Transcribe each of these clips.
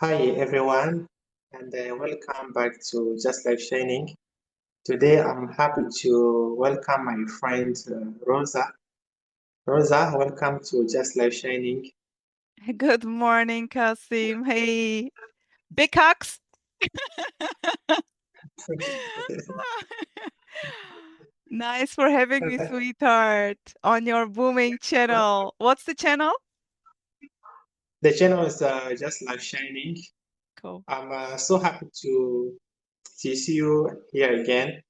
Hi everyone, and welcome back to Just Life Shining. Today I'm happy to welcome my friend Rosa. Rosa, welcome to Just Life Shining. Good morning, Kasim. Hey, big hugs. Nice for having me, sweetheart, on your booming channel. What's the channel? The channel is Just Life Shining. Cool. I'm so happy to see you here again.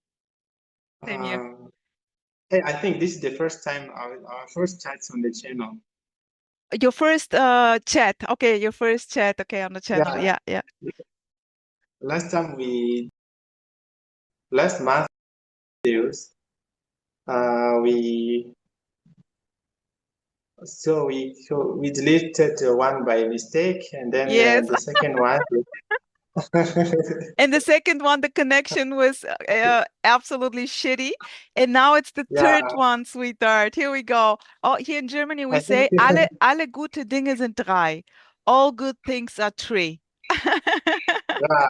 Same here. Uh, hey, I think this is the first time our first chats on the channel. Your first chat. Okay, your first chat. Okay, on the channel. Yeah, Yeah, yeah. last time last month videos, we so we deleted one by mistake, and then Yes. the second one. And the second one, the connection was absolutely shitty. And now it's the Yeah, third one, sweetheart. Here we go. Oh, here in Germany, we I think say, alle gute Dinge sind drei. All good things are three. yeah,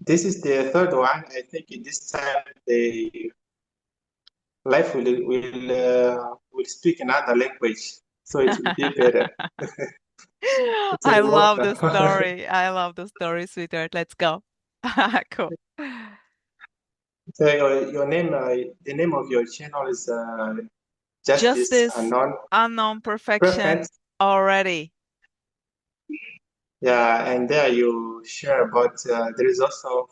this is the third one. I think in this time the life will speak another language, so it will be better. So I you're love the welcome. story. I love the story, sweetheart. Let's go. Cool. So your name, the name of your channel is Justice Justice, Unknown unknown perfection Preference. already. Yeah, and there you share about there is also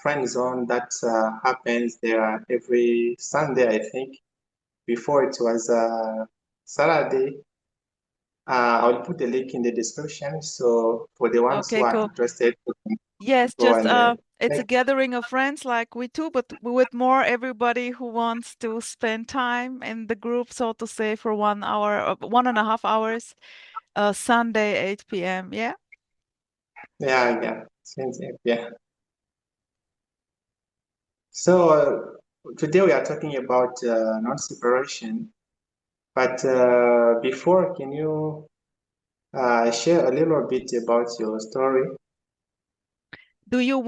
friend zone that happens there every Sunday, I think. Before it was Saturday. I'll put the link in the description. So for the ones who Okay, are cool. interested, you can Yes, go just and it's a check. gathering of friends like we do, but with more everybody who wants to spend time in the group, so to say, for 1 hour, 1.5 hours, Sunday, 8 p.m. Yeah. Yeah, yeah. Yeah. So today we are talking about non-separation. But before, can you share a little bit about your story? Do you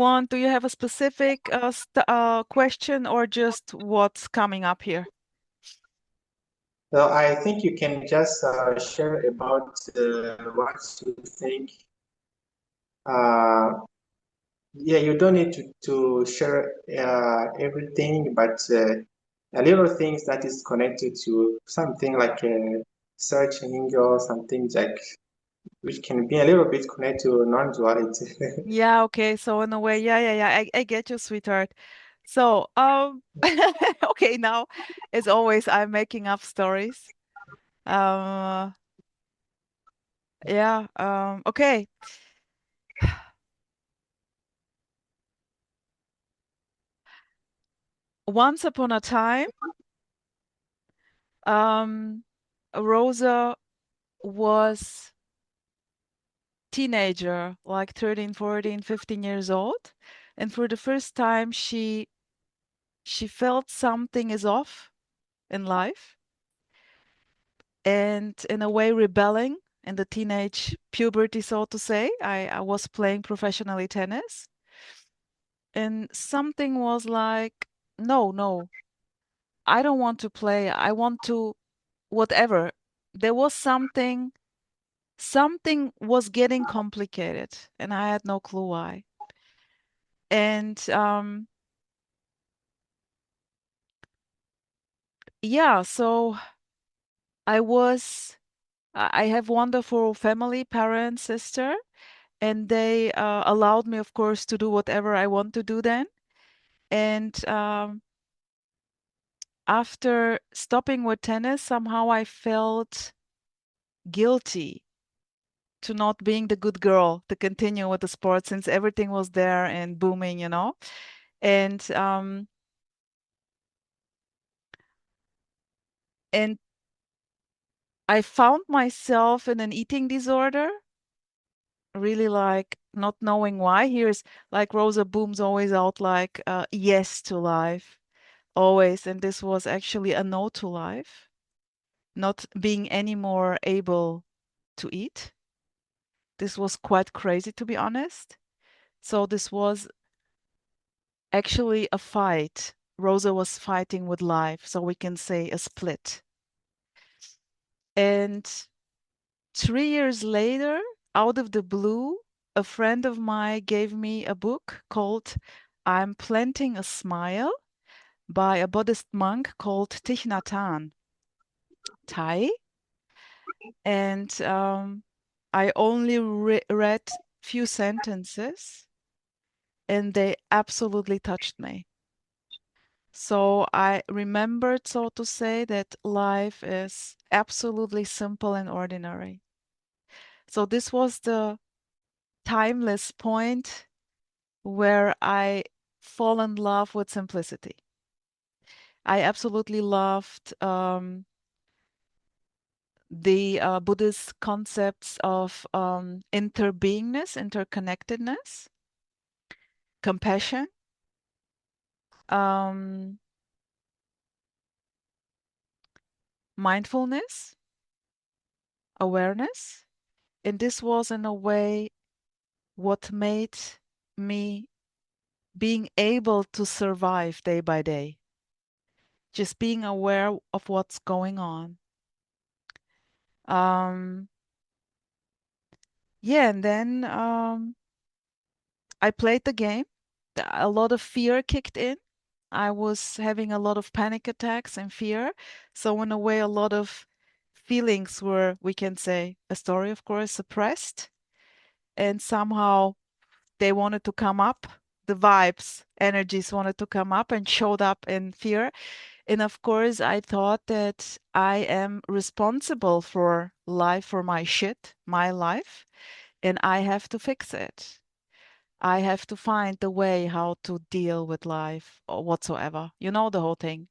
have a specific st question or just what's coming up here? So I think you can just share about what you think. Uh, yeah, you don't need to share everything, but a little things that is connected to something like searching or something like which can be a little bit connected to non-duality. Yeah, okay. So in a way, yeah. I get you, sweetheart. So, okay, now as always, I'm making up stories. Uh, yeah, okay. Once upon a time, um, Rosa was teenager, like 13, 14, 15 years old, and for the first time she felt something is off in life and in a way rebelling in the teenage puberty, so to say. I was playing professionally tennis, and something was like, no, I don't want to play. I want to whatever. There was something was getting complicated, and I had no clue why. And yeah, so I was I have wonderful family, parents, sister, and they allowed me, of course, to do whatever I want to do then. And after stopping with tennis, somehow I felt guilty to not being the good girl to continue with the sport since everything was there and booming, you know. And I found myself in an eating disorder, really like not knowing why. Here's like Rosa Booms always out like yes to life, always. And this was actually a no to life, not being any more able. to eat. This was quite crazy, to be honest. So this was actually a fight. Rosa was fighting with life, so we can say a split. And 3 years later, out of the blue, a friend of mine gave me a book called I'm Planting a Smile by a Buddhist monk called Thich Nhat Hanh, Thai. And I only read few sentences and they absolutely touched me. So I remembered, so to say, that life is absolutely simple and ordinary. So this was the timeless point where I fall in love with simplicity. I absolutely loved the Buddhist concepts of interbeingness, interconnectedness, compassion, um, mindfulness, awareness. And this was, in a way, what made me being able to survive day by day, just being aware of what's going on. Um, yeah, and then I played the game. A lot of fear kicked in. I was having a lot of panic attacks and fear. So, in a way, a lot of feelings were, we can say, a story, of course, suppressed. And somehow they wanted to come up. The vibes, energies wanted to come up and showed up in fear. And of course, I thought that I am responsible for life, for my shit, my life, and I have to fix it. I have to find the way how to deal with life or whatsoever. You know, the whole thing.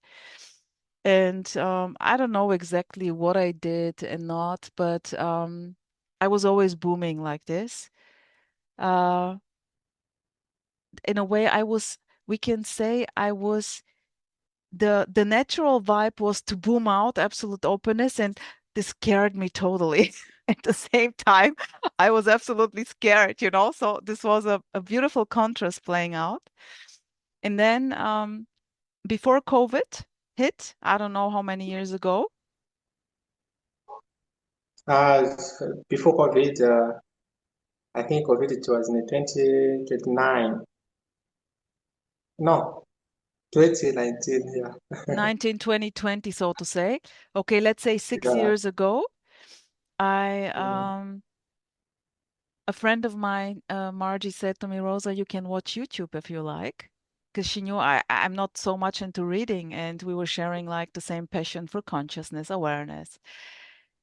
And I don't know exactly what I did and not, but I was always booming like this. Uh, in a way, we can say I was the natural vibe was to boom out absolute openness, and this scared me totally. At the same time, I was absolutely scared, you know. So this was a beautiful contrast playing out. And then before COVID hit, I don't know how many years ago, Uh, Before COVID, I think COVID it was in 2029. No, 2019. Yeah. 19, 2020, so to say. Okay, let's say 6 years ago, I Yeah. a friend of mine, Margie, said to me, Rosa, you can watch YouTube if you like. Because she knew I'm not so much into reading, and we were sharing like the same passion for consciousness, awareness.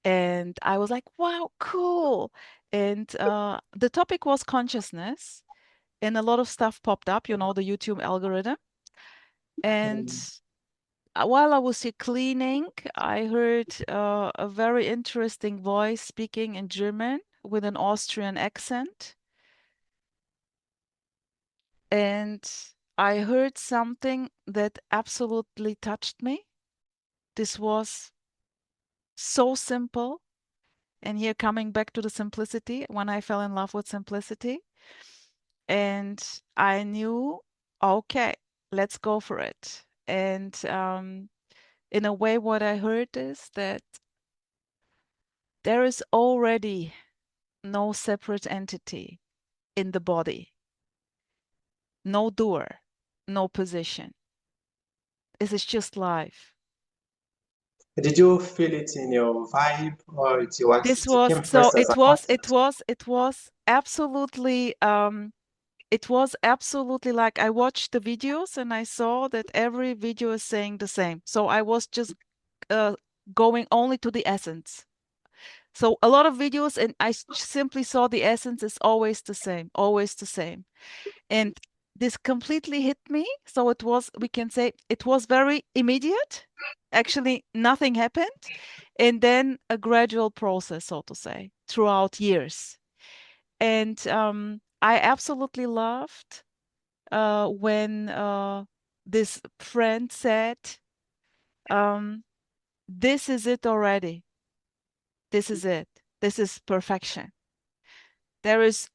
And I was like, wow, cool. And the topic was consciousness, and a lot of stuff popped up, you know, the YouTube algorithm. And while I was here cleaning, I heard a very interesting voice speaking in German with an Austrian accent. And I heard something that absolutely touched me. This was so simple. And here, coming back to the simplicity, when I fell in love with simplicity, and I knew, okay, let's go for it. And in a way, what I heard is that there is already no separate entity in the body, no door, no position. This is just life. Did you feel it in your vibe, or This it was came so first as a concept? it was absolutely like I watched the videos and I saw that every video is saying the same. So I was just uh, going only to the essence. So a lot of videos and simply saw the essence is always the same, always the same. And this completely hit me. So it was, we can say, it was very immediate. Actually, nothing happened. And then a gradual process, so to say, throughout years. And I absolutely loved when this friend said, um, this is it already. This is it. This is perfection. There is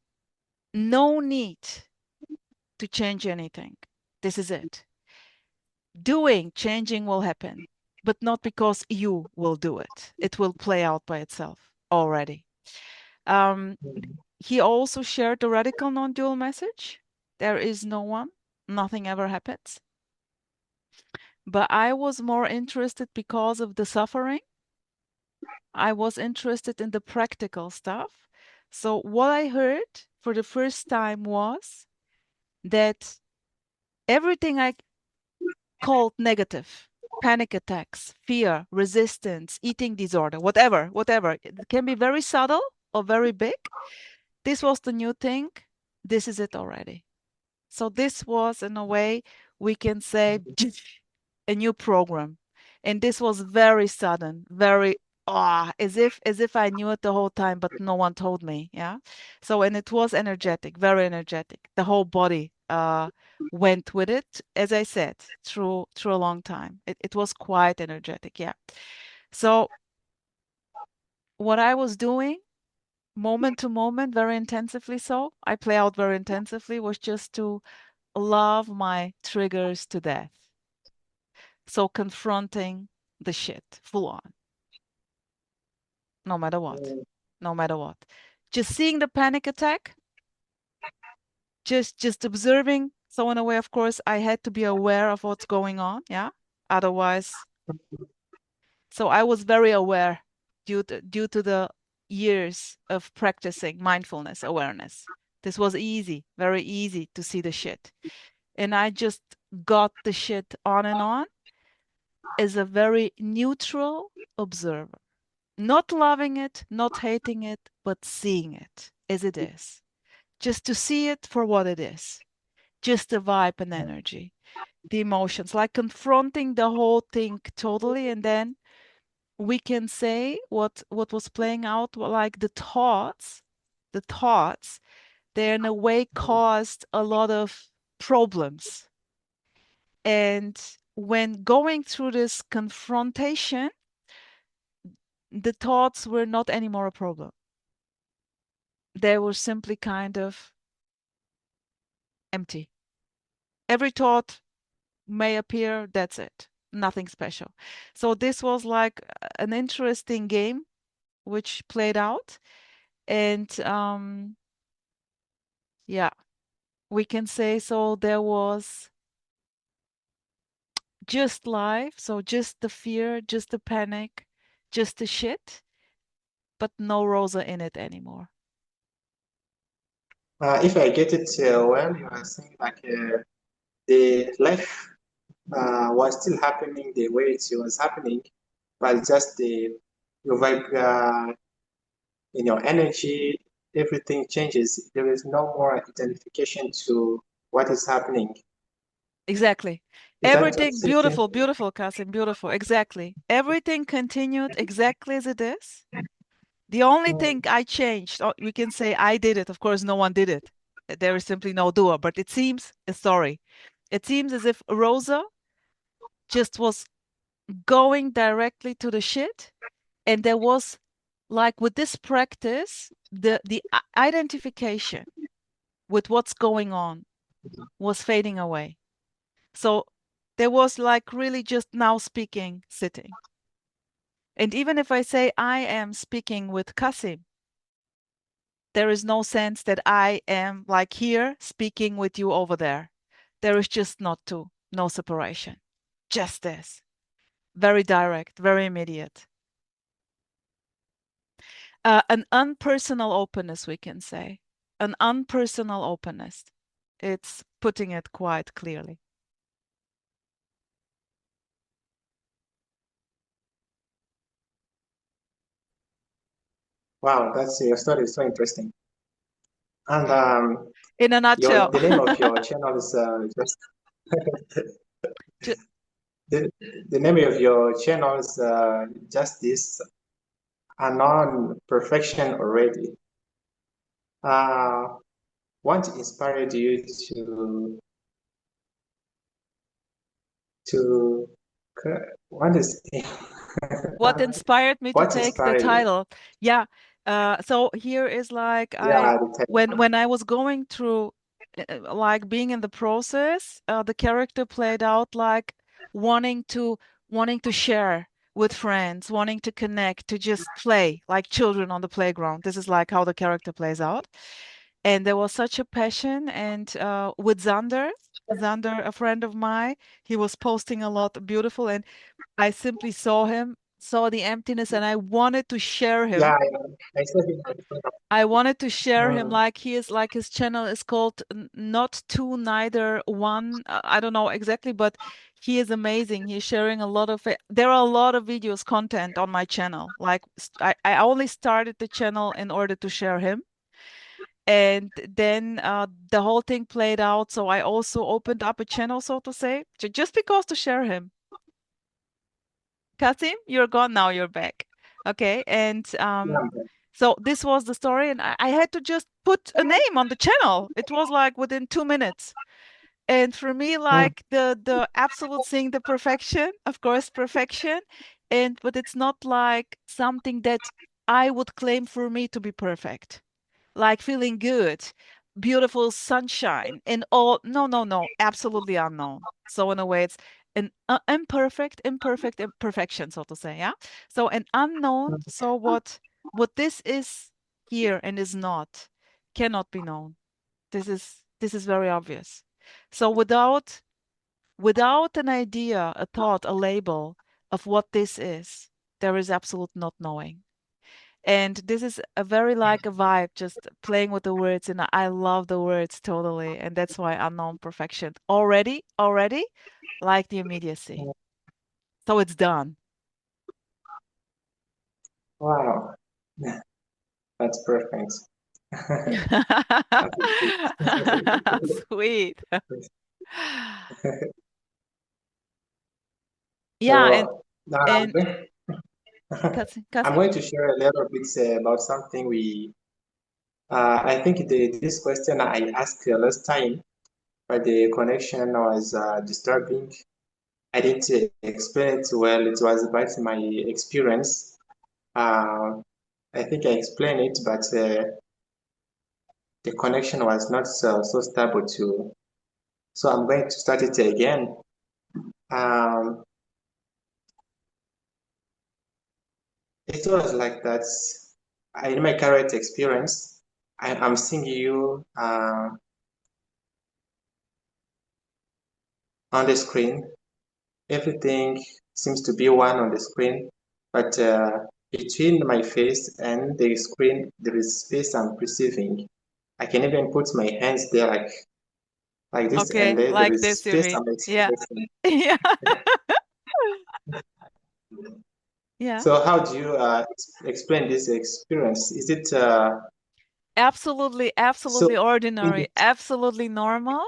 no need to change anything. This is it. Changing will happen, but not because you will do it. It will play out by itself already. Um, he also shared the radical non-dual message. There is no one, nothing ever happens. But I was more interested because of the suffering. I was interested in the practical stuff. So what I heard for the first time was that everything I called negative, panic attacks, fear, resistance, eating disorder, whatever. It can be very subtle or very big. This was the new thing. This is it already. So this was, in a way, we can say a new program. And this was very sudden, very as if I knew it the whole time, but no one told me. Yeah. So and it was energetic, very energetic. The whole body went with it, as I said, through a long time. It was quite energetic, yeah. So what I was doing moment to moment, very intensively so, I play out very intensively, was just to love my triggers to death. So confronting the shit full on, no matter what, no matter what. Just seeing the panic attack, just observing. So in a way, of course, I had to be aware of what's going on. Yeah. Otherwise, so I was very aware due to the years of practicing mindfulness awareness. This was easy, very easy to see the shit. And I just got the shit on and on as a very neutral observer. Not loving it, not hating it, but seeing it as it is. Just to see it for what it is. Just the vibe and energy, the emotions, like confronting the whole thing totally. And then we can say what was playing out, like the thoughts, they in a way caused a lot of problems. And when going through this confrontation, the thoughts were not anymore a problem. They were simply kind of empty. Every thought may appear, that's it. Nothing special. So this was like an interesting game which played out. And yeah, we can say so there was just life, so just the fear, just the panic, just the shit, but no Rosa in it anymore. If I get it well, you are saying like the life was still happening the way it was happening, but just the your vibe in your energy, everything changes. There is no more identification to what is happening. Exactly. Is that Everything what's it? beautiful, beautiful, Kasim, beautiful. Exactly. Everything continued exactly as it is. The only thing I changed, we can say I did it. Of course, no one did it. There is simply no doer, but it seems, sorry, it seems as if Rosa just was going directly to the shit. And there was, like, with this practice, the identification with what's going on was fading away. So there was like really just now speaking, sitting. And even if I say I am speaking with Kasim, there is no sense that I am like here speaking with you over there. There is just not two, no separation. Just this. Very direct, very immediate. An unpersonal openness, we can say. An unpersonal openness. It's putting it quite clearly. Wow, that's your story is so interesting. And In a your nutshell. the name of your channel is just Ju- the, the name of your channel is Justice Anon Perfection Already. Uh, what inspired you to what is What inspired me to what take the inspired you? title? Yeah, So here is like Yeah, the type. when I was going through like being in the process, the character played out like wanting to wanting to share with friends, wanting to connect, to just play like children on the playground. This is like how the character plays out. And there was such a passion. And with Xander, a friend of mine, he was posting a lot beautiful, and I simply saw him, saw the emptiness, and I wanted to share Yeah, him. I saw him in front of. I wanted to share him Mm, like he is, like his channel is called Not Two Neither One. I don't know exactly, but he is amazing. He's sharing a lot of it. There are a lot of videos, content on my channel. Like I only started the channel in order to share him. And then the whole thing played out. So I also opened up a channel, so to say, just because to share him. Kasim, you're gone now, you're back. Okay. And yeah, so this was the story, and I had to just put a name on the channel. It was like within 2 minutes. And for me, mm, like the absolute thing, the perfection, of course, perfection. And but it's not like something that I would claim for me to be perfect, like feeling good, beautiful sunshine, and all. No, no, no, absolutely unknown. So in a way, it's an imperfect imperfection, so to say. Yeah. So an unknown. mm. So what this is here and is not cannot be known. This is very obvious. So without an idea, a thought, a label of what this is, there is absolute not knowing. And this is a very like a vibe, just playing with the words, and I love the words totally. And that's why unknown perfection already like the immediacy. So it's done. Wow, that's perfect. Sweet. Yeah, and So now and I'm Kasim? going to share a little bit about something we. I think this question I asked last time, but the connection was disturbing. I didn't explain it well. It was about my experience. I think I explained it, but the connection was not so stable too. So I'm going to start it again. Um, it was like that. In my current experience, I'm seeing you on the screen. Everything seems to be one on the screen, but between my face and the screen, there is space I'm perceiving. I can even put my hands there like this, and Okay, there like is this you space mean. I'm Yeah. experiencing. Yeah. Yeah. So how do you explain this experience? Is it Absolutely, so? absolutely ordinary, absolutely normal.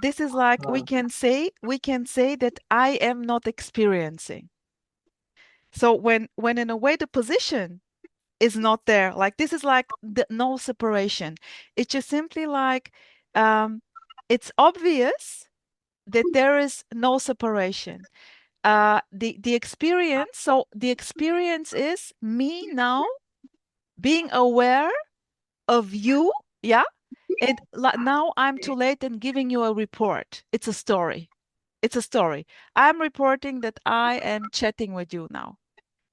This is like Uh, we can say that I am not experiencing. So when in a way the position is not there, like this is like no separation. It's just simply like um, it's obvious that there is no separation. The experience. So the experience is me now being aware of you. Yeah. And now I'm too late in giving you a report. It's a story. It's a story. I'm reporting that I am chatting with you now.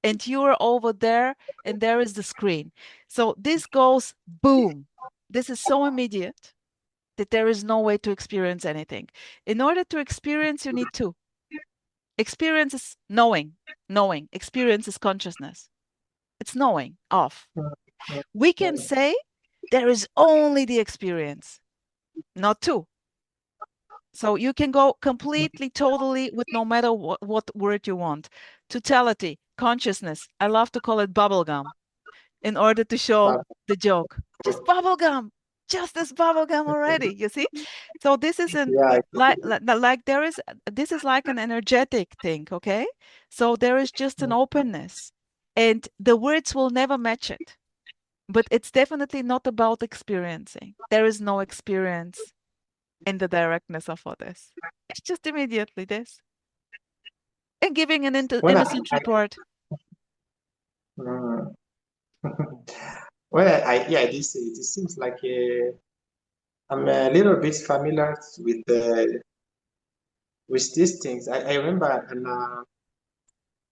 And you're over there, and there is the screen. So this goes boom. This is so immediate that there is no way to experience anything. In order to experience, you need two. Experience is knowing. Knowing. Experience is consciousness. It's knowing of. We can say there is only the experience, not two. So you can go completely, totally with no matter what word you want. Totality, consciousness. I love to call it bubblegum in order to show the joke. Just bubblegum, just this bubblegum already, you see? So this is an yeah, like there is this is like an energetic thing, okay? So there is just an openness, and the words will never match it. But it's definitely not about experiencing. There is no experience in the directness of all this. It's just immediately this. And giving an when innocent I report. mm, Well, yeah, this seems like I'm a little bit familiar with these things. I remember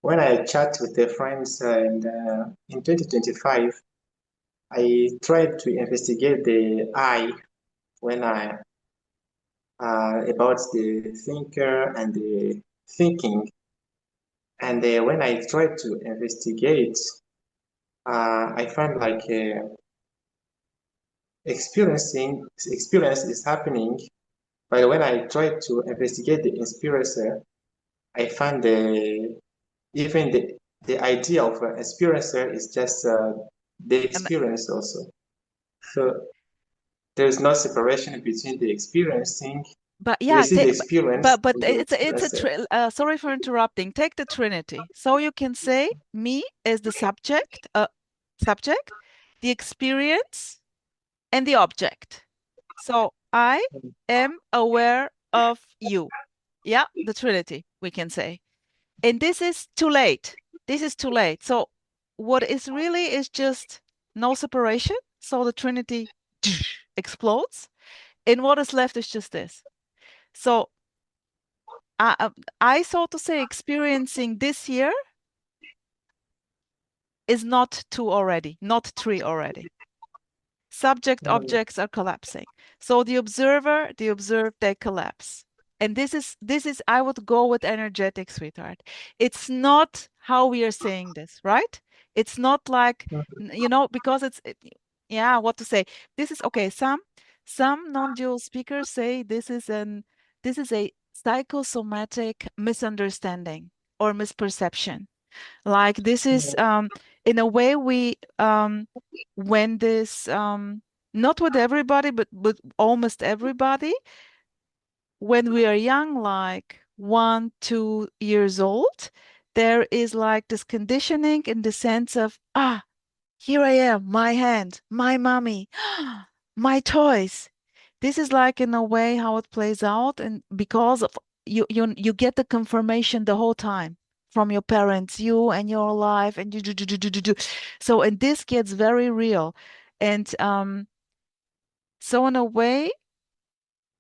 when I chat with the friends in 2025, I tried to investigate the I when I about the thinker and the thinking. And when I tried to investigate, I find like experience is happening. But when I tried to investigate the experiencer, I find even the idea of an experiencer is just the And experience also. So there's no separation between the experiencing. but We yeah, see the experience but and the it's a experiencer. sorry for interrupting. Take the Trinity. So you can say me as the subject, the experience, and the object. So I am aware of you. Yeah, the Trinity, we can say. And this is too late. This is too late. So what is really is just no separation. So the Trinity explodes. And what is left is just this. So I so to say, experiencing this year is not two already, not three already. Subject Mm, objects are collapsing. So the observed, they collapse. And this is, I would go with energetic, sweetheart. It's not how we are saying this, right? It's not like, mm, because yeah, what to say? This is okay. Some non-dual speakers say this is a psychosomatic misunderstanding or misperception. Like this is mm, in a way we when this not with everybody but almost everybody, when we are young, like 1, 2 years old, there is like this conditioning in the sense of, here I am, my hand, my mommy, my toys. This is like in a way how it plays out, and because of you get the confirmation the whole time from your parents, you and your life, and you do. So, and this gets very real, and so in a way,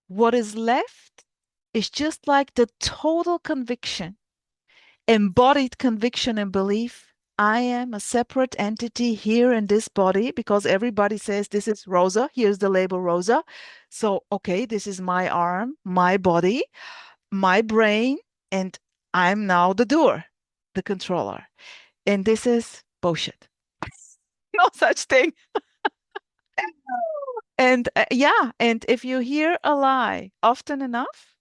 what is left is just like the total conviction, embodied conviction and belief. I am a separate entity here in this body because everybody says this is Rosa. Here's the label Rosa. So, okay, this is my arm, my body, my brain, and I'm now the doer, the controller. And this is bullshit. No such thing. And yeah, and if you hear a lie often enough,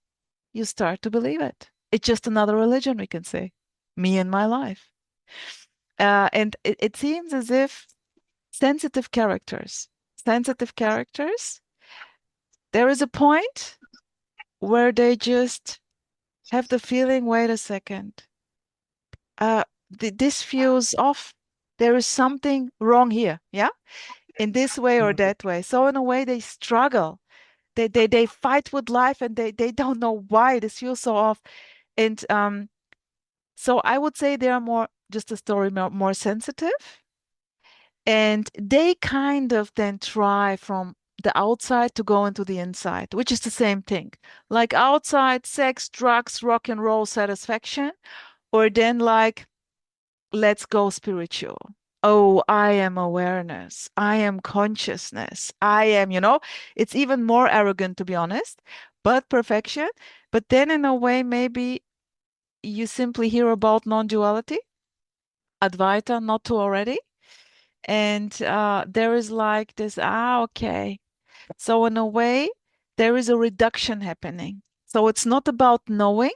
you start to believe it. It's just another religion, we can say. Me and my life. And it seems as if sensitive characters, sensitive characters, there is a point where they just have the feeling, wait a second, this feels off. There is something wrong here, yeah, in this way or mm, that way. So in a way, they struggle. They fight with life, and they don't know why this feels so off. And so I would say they are more, just a story, more sensitive. And they kind of then try from the outside to go into the inside, which is the same thing. Like outside, sex, drugs, rock and roll satisfaction, or then like, let's go spiritual. Oh, I am awareness. I am consciousness. I am, it's even more arrogant, to be honest, but perfection. But then in a way, maybe you simply hear about non-duality, Advaita, not to already. And there is like this, okay. So in a way, there is a reduction happening. So it's not about knowing.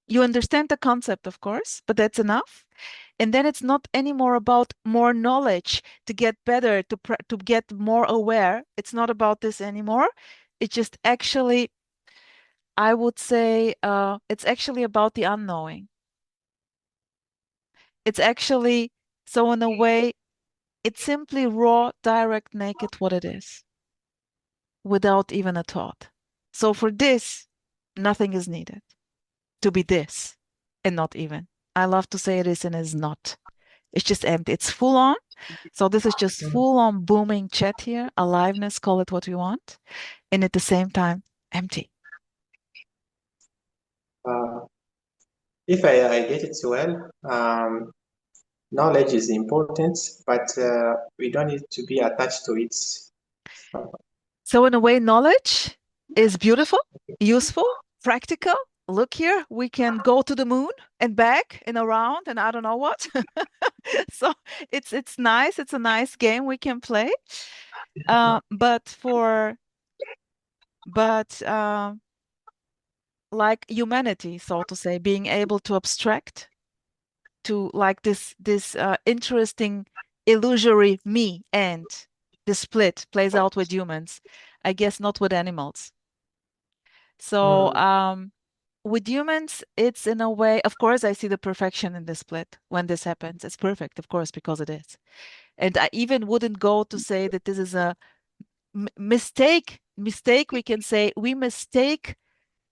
You understand the concept, of course, but that's enough. And then it's not anymore about more knowledge to get better, to get more aware. It's not about this anymore. It's just actually, I would say, it's actually about the unknowing. It's actually, so in a way, it's simply raw, direct, naked, what it is, without even a thought. So for this, nothing is needed to be this and not even. I love to say it is and is not. It's just empty. It's full on. So this is just Mm. full on booming chat here, aliveness, call it what you want, and at the same time, empty. Uh, if I get it well, knowledge is important, but we don't need to be attached to it. So in a way, knowledge is beautiful, useful, practical. Look here, we can go to the moon and back and around and I don't know what. So it's nice. It's a nice game we can play. But for but like humanity, so to say, being able to abstract to like this interesting illusory me and the split plays out with humans. I guess not with animals. So Mm. with humans, it's in a way, of course, I see the perfection in the split when this happens. It's perfect, of course, because it is. And I even wouldn't go to say that this is a mistake. Mistake, we can say we mistake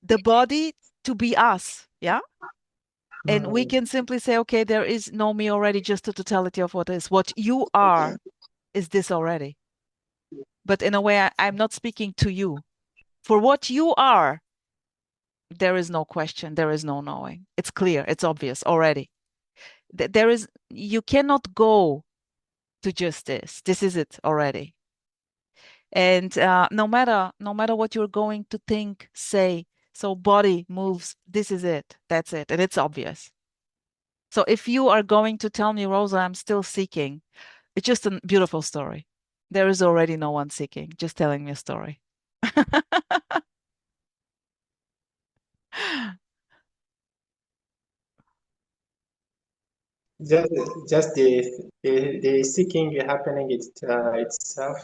the body to be us. Yeah. And we Mm. can simply say, okay, there is no me already, just the totality of what is. What you are is this already. But in a way, I'm not speaking to you. For what you are, there is no question, there is no knowing. It's clear, it's obvious already. There is, you cannot go to just this. This is it already. And no matter what you're going to think, say, so body moves, this is it. That's it. And it's obvious. So if you are going to tell me, Rosa, I'm still seeking, it's just a beautiful story. There is already no one seeking, just telling me a story. Just, just the seeking happening itself.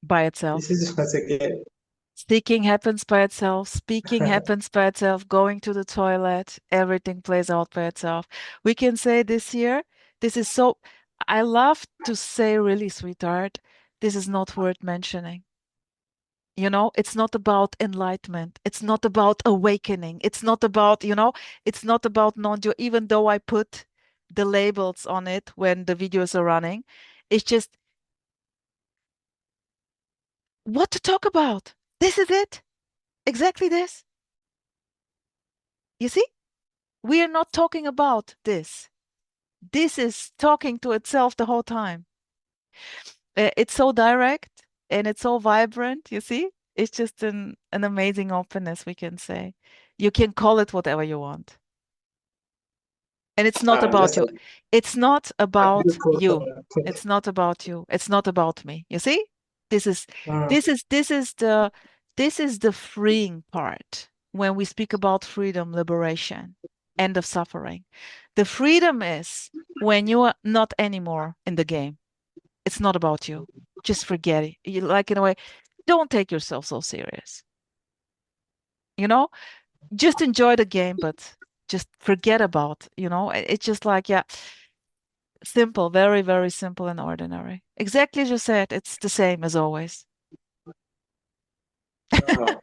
By This itself. is once again. Seeking happens by itself, speaking happens by itself, going to the toilet, everything plays out by itself. We can say this year, this is so, I love to say, really, sweetheart, this is not worth mentioning. You know, it's not about enlightenment. It's not about awakening. It's not about, it's not about non-dual, even though I put the labels on it when the videos are running. It's just what to talk about. This is it. Exactly this. You see? We are not talking about this. This is talking to itself the whole time. It's so direct and it's so vibrant, you see? It's just an amazing openness, we can say. You can call it whatever you want. And it's not about Just you. It's not a about beautiful you. It's not about you. It's not about me. You see? This is mm, this is the freeing part when we speak about freedom, liberation, end of suffering. The freedom is when you are not anymore in the game. It's not about you. Just forget it. You like in a way, don't take yourself so serious. You know? Just enjoy the game, but just forget about, it's just like, yeah, simple, very, very simple and ordinary. Exactly as you said, it's the same as always. uh,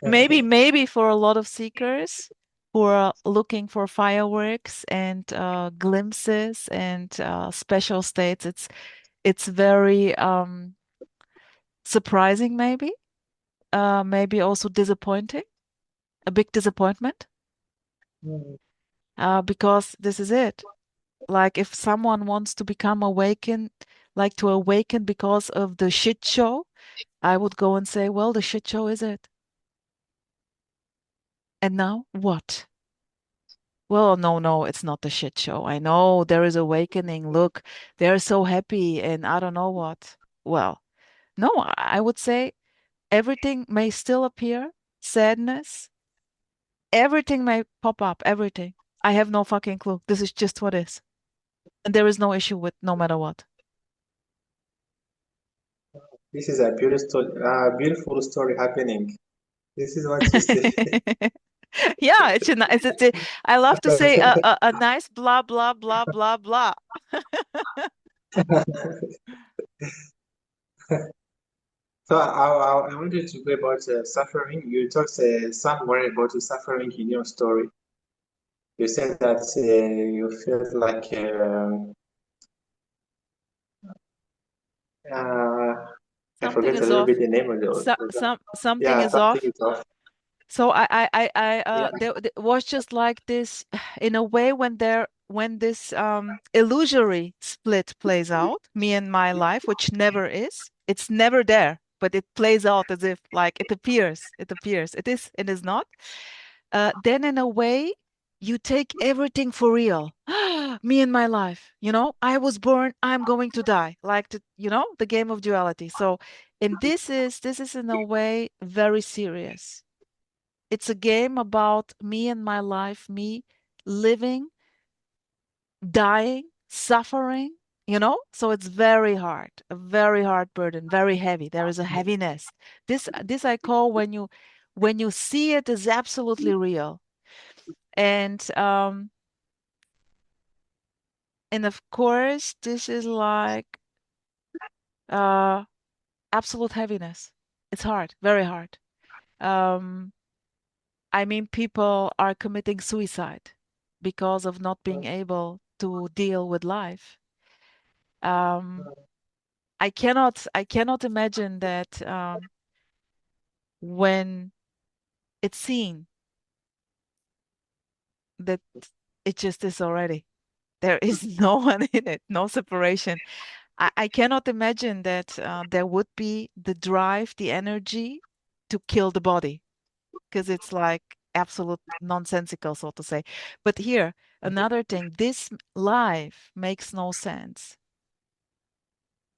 Maybe for a lot of seekers who are looking for fireworks and glimpses and special states, it's very surprising, maybe also disappointing, a big disappointment, mm, because this is it. Like if someone wants to become awakened, like to awaken because of the shit show, I would go and say, well, the shit show is it. And now what? Well, no, no, it's not the shit show. I know there is awakening. Look, they're so happy and I don't know what. Well, no, I would say everything may still appear, sadness, everything may pop up, everything. I have no fucking clue. This is just what is. And there is no issue with no matter what. this is a beautiful story happening. This is what you say. Yeah, I love to say a nice blah blah blah blah blah. So I wanted to go about suffering. You talked somewhere about the suffering in your story. you said that you felt like I Something forget a is little off. bit the name of the Something yeah, is something off. is off. So Yeah. there was just like this, in a way, when this illusory split plays out, me and my life, which never is. It's never there, but it plays out as if like it appears. It is not. Then in a way, you take everything for real. Me and my life, I was born, I'm going to die. Like the game of duality. So, and this is in a way very serious. It's a game about me and my life, me living, dying, suffering, So it's very hard, a very hard burden, very heavy. There is a heaviness. This I call when you see it is absolutely real. And of course, this is like uh absolute heaviness. It's hard, very hard. Um I mean, people are committing suicide because of not being able to deal with life. Um, I cannot imagine that when it's seen that it just is already. There is no one in it, no separation. I cannot imagine that there would be the drive, the energy to kill the body, because it's like absolute nonsensical, so to say. But here, another thing, this life makes no sense.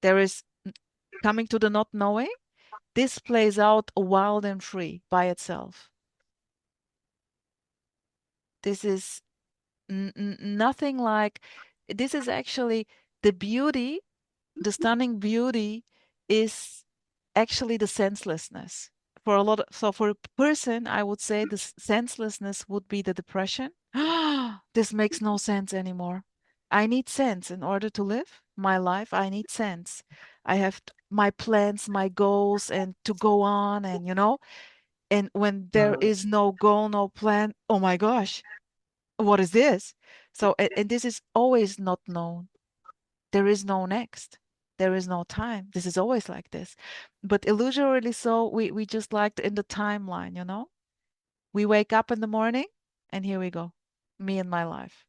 There is coming to the not knowing. This plays out wild and free by itself. This is nothing like, this is actually the beauty, the stunning beauty is actually the senselessness. So for a person, I would say the senselessness would be the depression. This makes no sense anymore. I need sense in order to live my life. I need sense. I have my plans, my goals, and to go on, and when there Mm. is no goal, no plan, oh my gosh, what is this? So, and this is always not known. There is no next. There is no time. This is always like this. But illusorily so, we just like in the timeline. We wake up in the morning and here we go. Me and my life.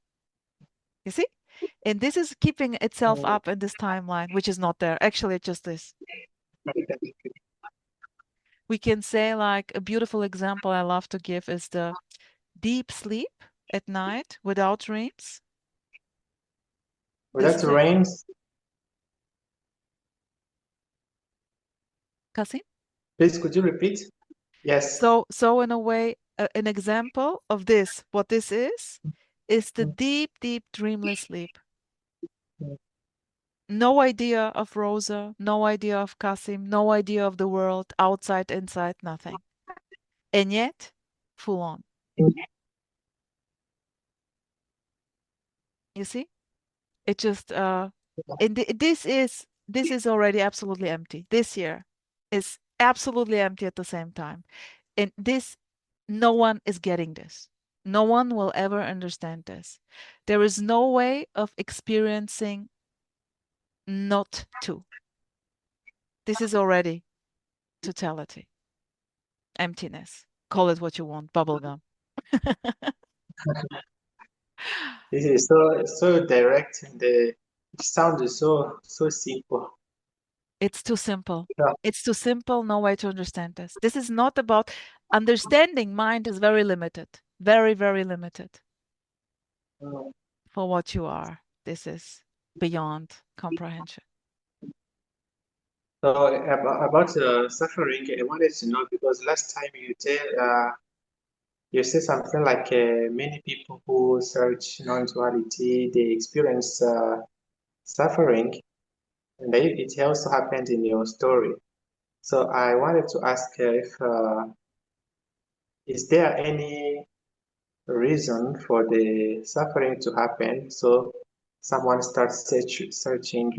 You see? And this is keeping itself Mm. up in this timeline, which is not there. Actually, it just is. We can say, like, a beautiful example I love to give is the deep sleep at night without dreams. This Without is a rains, Kasim. please could you repeat? Yes. So in a way, an example of this, what this is the Mm. deep, deep dreamless sleep. Mm. No idea of Rosa, no idea of Kasim, no idea of the world, outside, inside, nothing. And yet, full on. You see? It just and this is already absolutely empty. This year is absolutely empty at the same time. And this, no one is getting this. No one will ever understand this. There is no way of experiencing not to. This is already totality, emptiness. Call it what you want, bubblegum. This is so direct and the sound is so simple. It's too simple. Yeah. It's too simple, no way to understand this. This is not about understanding. Mind is very limited, very, very limited Mm. for what you are. This is beyond comprehension. So about suffering, I wanted to know because last time you said something like many people who search non-duality they experience suffering, and it also happened in your story. So I wanted to ask if is there any reason for the suffering to happen? So someone starts searching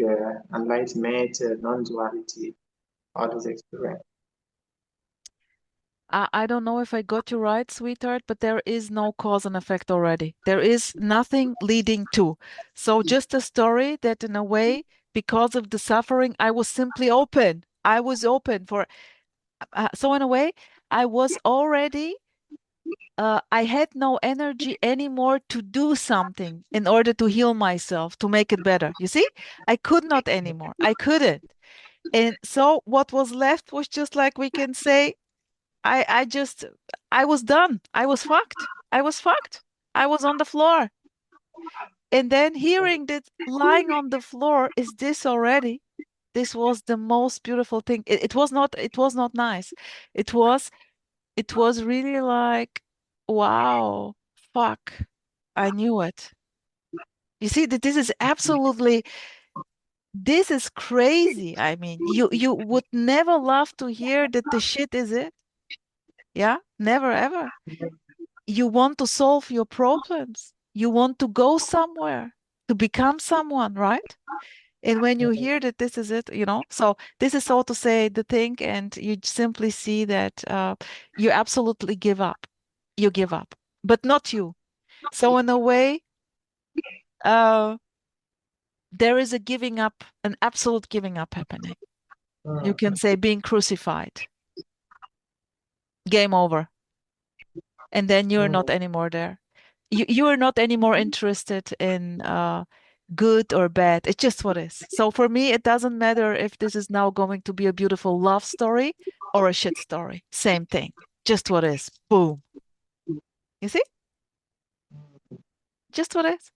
enlightenment, non-duality, all those experience. I don't know if I got you right, sweetheart, but there is no cause and effect already. There is nothing leading to. So just a story that in a way, because of the suffering, I was simply open. I was open for, so in a way, I was already, I had no energy anymore to do something in order to heal myself, to make it better. You see, I could not anymore. I couldn't. And so what was left was just like we can say, I just, I was done. I was fucked. I was fucked. I was on the floor. And then hearing that lying on the floor is this already. This was the most beautiful thing. It was not nice. It was, it was really like, wow, fuck. I knew it. You see that this is absolutely, this is crazy. I mean, you would never love to hear that the shit is it. Yeah, never ever. You want to solve your problems. You want to go somewhere, to become someone, right? And when you hear that this is it, so this is so to say the thing, and you simply see that you absolutely give up. You give up, but not you. So in a way, uh, there is a giving up, an absolute giving up happening. You can Mm, say being crucified, game over. And then you're not mm, anymore there. You are not anymore interested in good or bad. It's just what is. So for me, it doesn't matter if this is now going to be a beautiful love story or a shit story. Same thing. Just what is. Boom. You see? Just what is.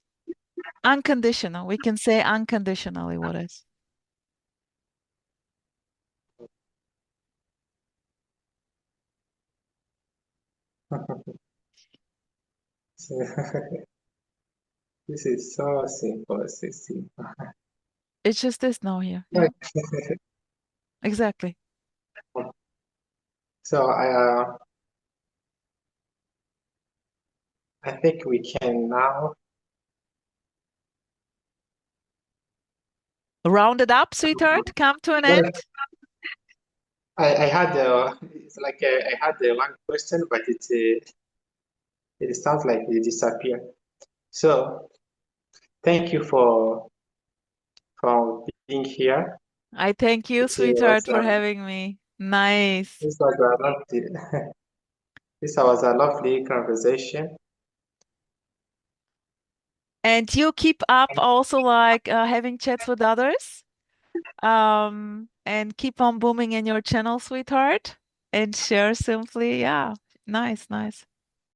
Unconditional. We can say unconditionally what is. mm. So, this is so simple, Sissy. It's just this now here. Yeah, exactly. So I think we can now. Round it up, sweetheart. Come to an Well, end. I had it's like I had one question, but it sounds like it disappeared. So thank you for being here. I thank you, It was sweetheart, for having me. Nice. this was a lovely this was a lovely conversation. And you keep up also like having chats with others. And keep on booming in your channel, sweetheart. And share simply. Yeah. Nice, nice.